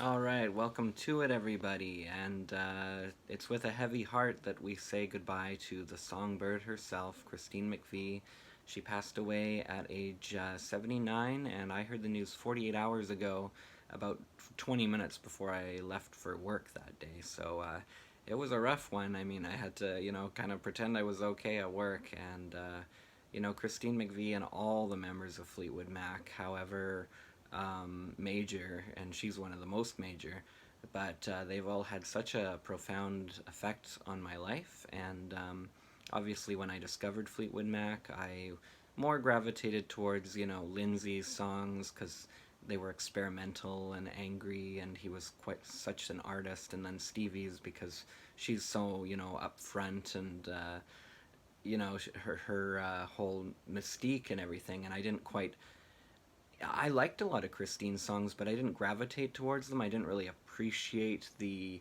All right, welcome to it, everybody. And it's with a heavy heart that we say goodbye to the Songbird herself, Christine McVie. She passed away at age 79, and I heard the news 48 hours ago, about 20 minutes before I left for work that day. So it was a rough one. I mean, I had to, kind of pretend I was okay at work. And, Christine McVie and all the members of Fleetwood Mac, however major, and she's one of the most major. But they've all had such a profound effect on my life, and obviously, when I discovered Fleetwood Mac, I more gravitated towards Lindsay's songs because they were experimental and angry, and he was quite such an artist. And then Stevie's because she's so upfront and her whole mystique and everything. And I liked a lot of Christine's songs, but I didn't gravitate towards them. I didn't really appreciate the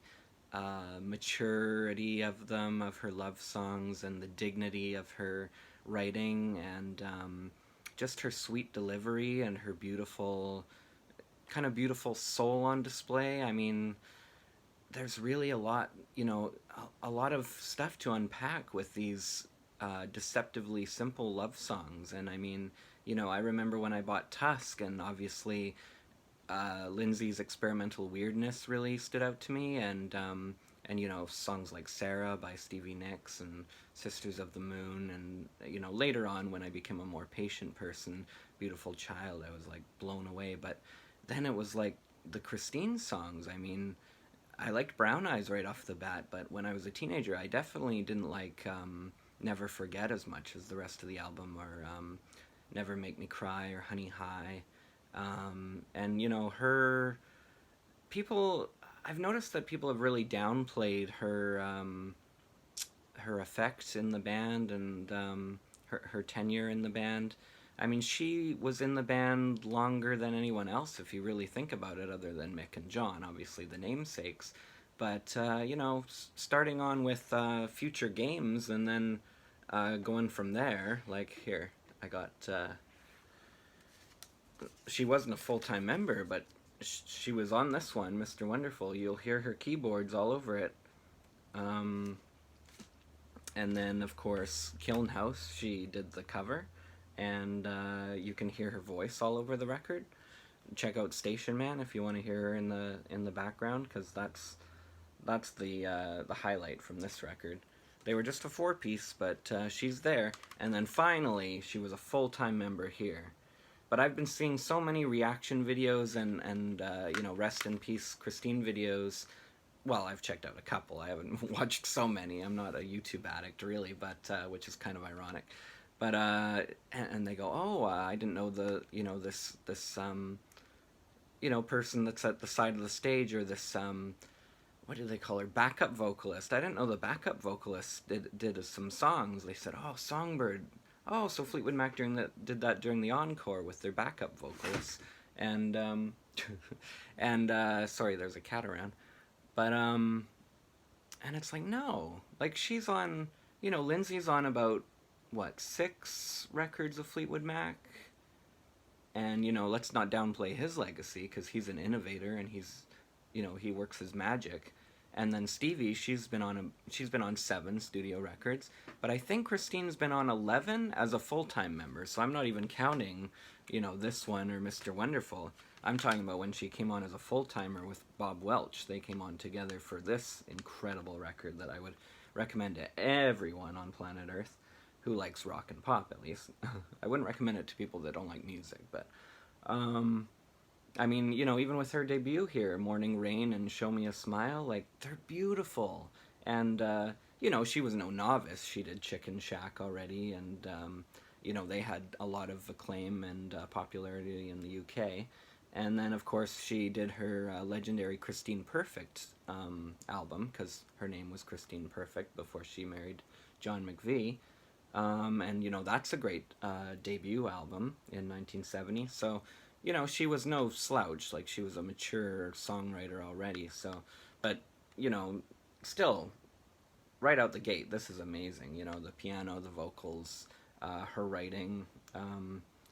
maturity of them, of her love songs, and the dignity of her writing, and just her sweet delivery and her beautiful soul on display. I mean, there's really a lot of stuff to unpack with these deceptively simple love songs. And I mean, I remember when I bought Tusk, and obviously Lindsay's experimental weirdness really stood out to me, and songs like Sarah by Stevie Nicks and Sisters of the Moon, and later on when I became a more patient person, Beautiful Child, I was like blown away. But then it was like the Christine songs. I mean, I liked Brown Eyes right off the bat, but when I was a teenager, I definitely didn't like Never Forget as much as the rest of the album, or Never Make Me Cry, or Honey High. And her people. I've noticed that people have really downplayed her effect in the band, and her tenure in the band. I mean, she was in the band longer than anyone else, if you really think about it, other than Mick and John, obviously the namesakes. But, starting on with Future Games, and then going from there, like here, I got. She wasn't a full time member, but she was on this one, Mr. Wonderful. You'll hear her keyboards all over it. Um, and then, of course, Kiln House, she did the cover, and you can hear her voice all over the record. Check out Station Man if you want to hear her in the background, because that's the highlight from this record. They were just a four piece, but she's there. And then finally, she was a full time member here. But I've been seeing so many reaction videos and rest in peace Christine videos. Well, I've checked out a couple. I haven't watched so many. I'm not a YouTube addict really, but which is kind of ironic. But and they go, oh, I didn't know this person that's at the side of the stage, or this what do they call her, backup vocalist. I didn't know the backup vocalist did some songs. They said, oh, Songbird. Oh, so Fleetwood Mac did that during the encore with their backup vocalists. And sorry, there's a cat around. But and it's like, no, like she's on, Lindsay's on about what, 6 records of Fleetwood Mac. And let's not downplay his legacy, because he's an innovator, and he works his magic. And then Stevie, she's been on 7 studio records, but I think Christine's been on 11 as a full-time member. So I'm not even counting, this one or Mr. Wonderful. I'm talking about when she came on as a full-timer with Bob Welch. They came on together for this incredible record that I would recommend to everyone on planet Earth who likes rock and pop, at least. I wouldn't recommend it to people that don't like music, but I mean, even with her debut here, Morning Rain and Show Me a Smile, like, they're beautiful. And, she was no novice. She did Chicken Shack already, and, they had a lot of acclaim and popularity in the UK. And then, of course, she did her legendary Christine Perfect album, because her name was Christine Perfect before she married John McVie. And, that's a great debut album in 1970. So, she was no slouch. Like, she was a mature songwriter already. So, but, still, right out the gate, this is amazing. The piano, the vocals, her writing.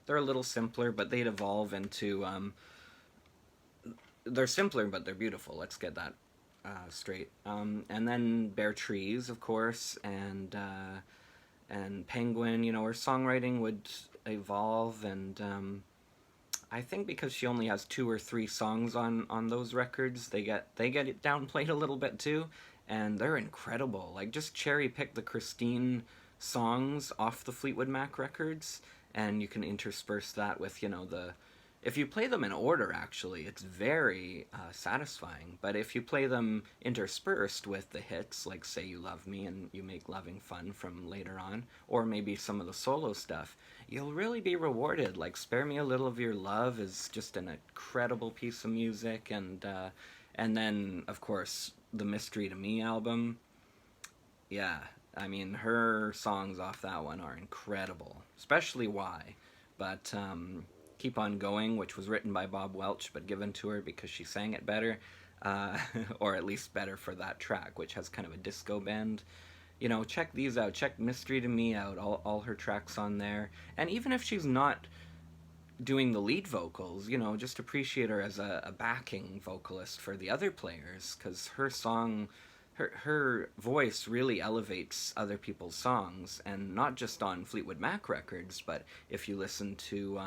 They're a little simpler, but they'd evolve into they're simpler, but they're beautiful. Let's get that straight. And then Bare Trees, of course, and Penguin. You know, her songwriting would evolve, and I think because she only has two or three songs on those records, they get it downplayed a little bit too, and they're incredible. Like just cherry pick the Christine songs off the Fleetwood Mac records, and you can intersperse that with the. If you play them in order, actually, it's very satisfying. But if you play them interspersed with the hits, like Say You Love Me and You Make Loving Fun from later on, or maybe some of the solo stuff, you'll really be rewarded. Like Spare Me a Little of Your Love is just an incredible piece of music, and then of course the Mystery to Me album. Yeah, I mean her songs off that one are incredible, especially Why. But Keep On Going, which was written by Bob Welch but given to her because she sang it better, or at least better for that track, which has kind of a disco bend. Check these out. Check Mystery to Me out. All her tracks on there. And even if she's not doing the lead vocals, just appreciate her as a backing vocalist for the other players, because her voice really elevates other people's songs, and not just on Fleetwood Mac records, but if you listen to,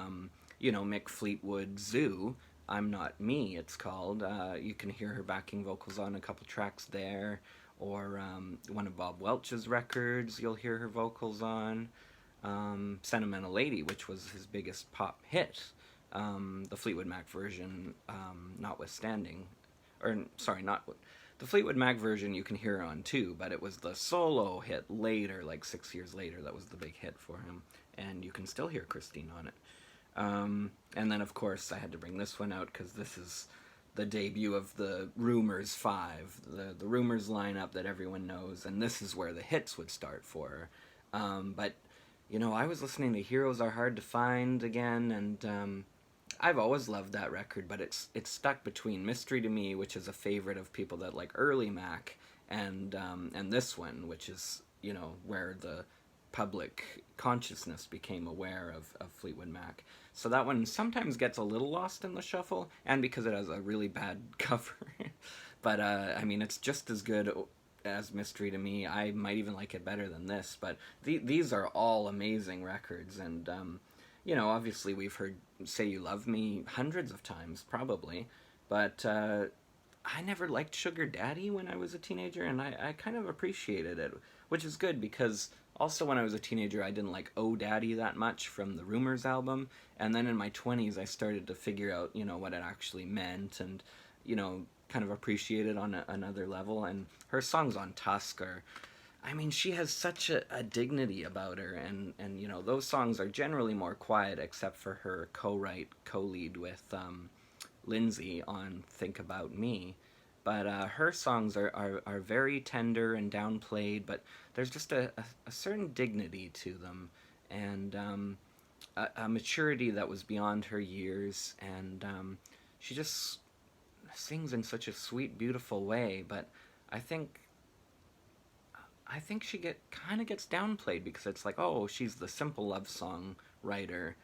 Mick Fleetwood Zoo, I'm Not Me, it's called. You can hear her backing vocals on a couple tracks there, or one of Bob Welch's records, you'll hear her vocals on. Sentimental Lady, which was his biggest pop hit, the Fleetwood Mac version notwithstanding. Or, sorry, not. The Fleetwood Mac version you can hear on too, but it was the solo hit later, like 6 years later, that was the big hit for him. And you can still hear Christine on it. And then, of course, I had to bring this one out because this is the debut of the Rumors 5, the Rumors lineup that everyone knows, and this is where the hits would start for her. But I was listening to Heroes Are Hard to Find again, and I've always loved that record, but it's stuck between Mystery to Me, which is a favorite of people that like early Mac, and this one, which is where the public consciousness became aware of Fleetwood Mac. So that one sometimes gets a little lost in the shuffle, and because it has a really bad cover. But I mean, it's just as good as Mystery to Me. I might even like it better than this, but these are all amazing records, and obviously we've heard Say You Love Me hundreds of times, probably, but I never liked Sugar Daddy when I was a teenager, and I kind of appreciated it, which is good because also when I was a teenager I didn't like Oh Daddy that much from the Rumors album, and then in my 20s I started to figure out, what it actually meant, and, kind of appreciate it on another level, and her songs on Tusk are, I mean, she has such a dignity about her, and those songs are generally more quiet, except for her co-lead with Lindsay on Think About Me. But her songs are very tender and downplayed, but there's just a certain dignity to them, and a maturity that was beyond her years, and she just sings in such a sweet, beautiful way, but I think she kind of gets downplayed because it's like, oh, she's the simple love song writer,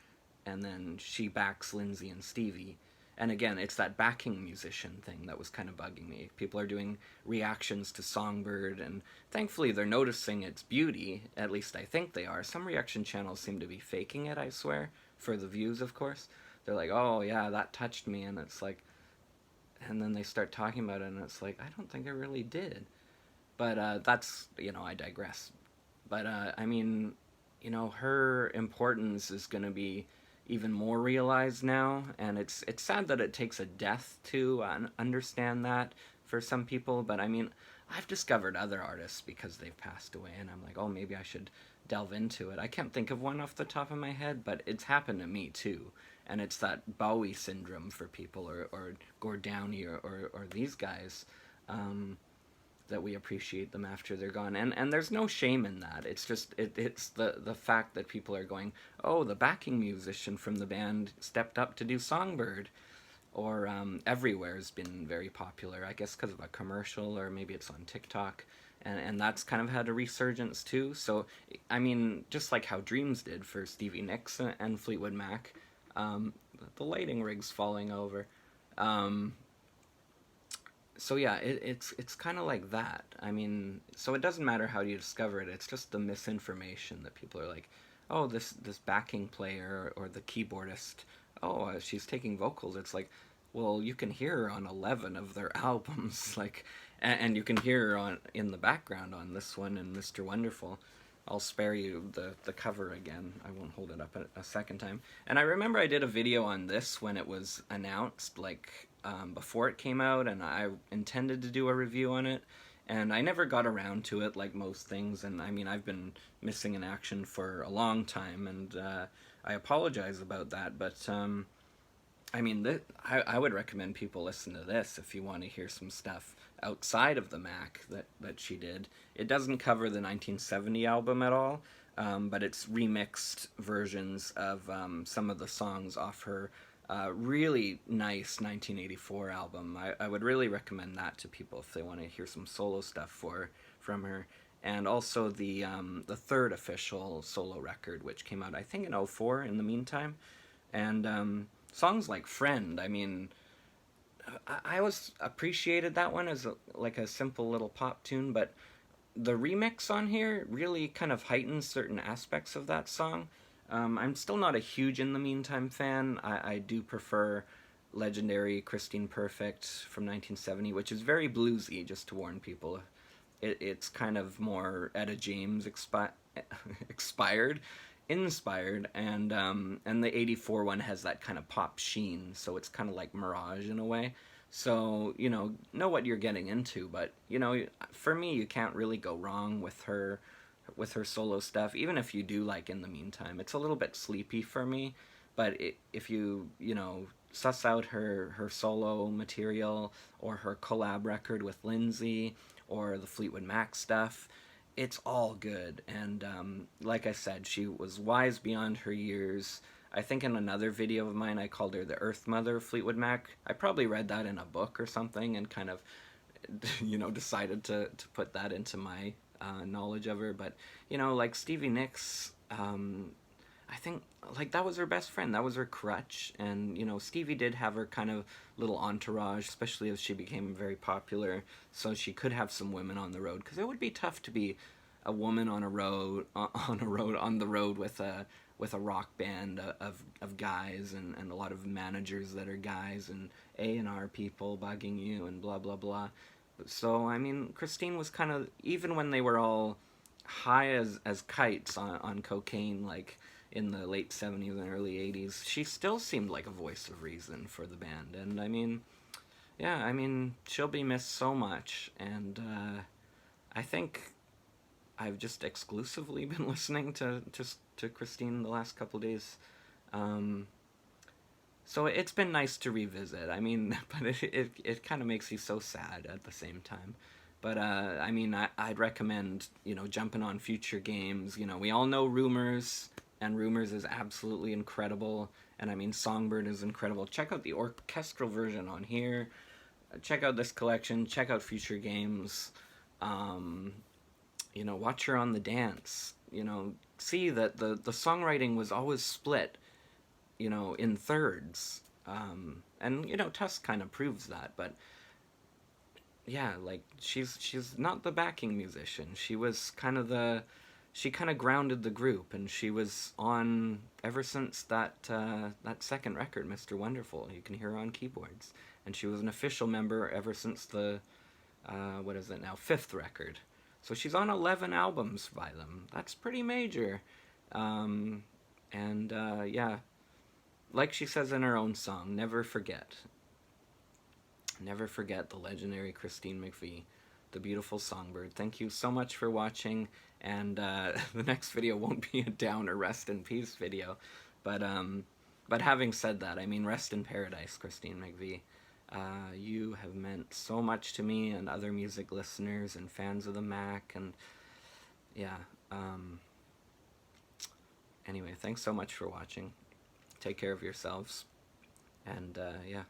and then she backs Lindsay and Stevie. And again, it's that backing musician thing that was kind of bugging me. People are doing reactions to Songbird, and thankfully they're noticing its beauty. At least I think they are. Some reaction channels seem to be faking it, I swear, for the views, of course. They're like, oh, yeah, that touched me, and it's like... And then they start talking about it, and it's like, I don't think it really did. But that's, I digress. But, I mean, her importance is going to be even more realized now, and it's sad that it takes a death to understand that for some people, but I mean, I've discovered other artists because they've passed away, and I'm like, oh, maybe I should delve into it. I can't think of one off the top of my head, but it's happened to me too, and it's that Bowie syndrome for people, or Gord Downie, or these guys, that we appreciate them after they're gone, and there's no shame in that. It's just it's the fact that people are going, oh, the backing musician from the band stepped up to do Songbird, or Everywhere's been very popular, I guess because of a commercial, or maybe it's on TikTok, and that's kind of had a resurgence too. So I mean, just like how Dreams did for Stevie Nicks and Fleetwood Mac. The lighting rig's falling over. So yeah, it's kind of like that. I mean, so it doesn't matter how you discover it. It's just the misinformation that people are like, oh, this backing player or the keyboardist, oh, she's taking vocals. It's like, well, you can hear her on 11 of their albums, like, and you can hear her on in the background on this one and Mr. Wonderful. I'll spare you the cover again. I won't hold it up a second time. And I remember I did a video on this when it was announced, like before it came out, and I intended to do a review on it, and I never got around to it, like most things. And I mean, I've been missing in action for a long time, and I apologize about that. But I mean, I would recommend people listen to this if you want to hear some stuff outside of the Mac that she did. It doesn't cover the 1970 album at all, but it's remixed versions of some of the songs off her really nice 1984 album. I would really recommend that to people if they want to hear some solo stuff from her. And also the third official solo record, which came out I think in '04 in the meantime. And songs like Friend, I mean, I always appreciated that one as like a simple little pop tune, but the remix on here really kind of heightens certain aspects of that song. I'm still not a huge In the Meantime fan. I do prefer legendary Christine Perfect from 1970, which is very bluesy, just to warn people. It's kind of more Etta James expired, inspired, and the '84 one has that kind of pop sheen, so it's kind of like Mirage in a way. So know what you're getting into, but for me, you can't really go wrong with her solo stuff. Even if you do like In the Meantime, it's a little bit sleepy for me, but if you suss out her solo material or her collab record with Lindsay or the Fleetwood Mac stuff, it's all good. And like I said, she was wise beyond her years. I think in another video of mine I called her the Earth Mother of Fleetwood Mac. I probably read that in a book or something and kind of decided to put that into my knowledge of her. But like Stevie Nicks, I think like that was her best friend. That was her crutch. And Stevie did have her kind of little entourage, especially as she became very popular. So she could have some women on the road, because it would be tough to be a woman on the road with a rock band of guys and a lot of managers that are guys and A&R people bugging you and blah blah blah. So I mean, Christine was kind of, even when they were all high as kites on cocaine, like in the late '70s and early '80s, she still seemed like a voice of reason for the band. And I mean, yeah, I mean, she'll be missed so much. And I think I've just exclusively been listening to Christine the last couple days. So it's been nice to revisit. I mean, but it kind of makes you so sad at the same time. But I mean, I'd recommend jumping on future games. We all know Rumors, and Rumors is absolutely incredible. And I mean, Songbird is incredible. Check out the orchestral version on here. Check out this collection. Check out future games. Watch her on the dance. See that the songwriting was always split, in thirds. And Tusk kind of proves that. But yeah, like she's not the backing musician. She kind of grounded the group, and she was on ever since that second record, Mr. Wonderful. You can hear her on keyboards, and she was an official member ever since the what is it now, fifth record. So she's on 11 albums by them. That's pretty major. And yeah, like she says in her own song, never forget. Never forget the legendary Christine McVie, the beautiful Songbird. Thank you so much for watching, and the next video won't be a down or rest in peace video. But having said that, I mean, rest in paradise, Christine McVie. You have meant so much to me and other music listeners and fans of the Mac, and yeah. Anyway, thanks so much for watching. Take care of yourselves, and yeah.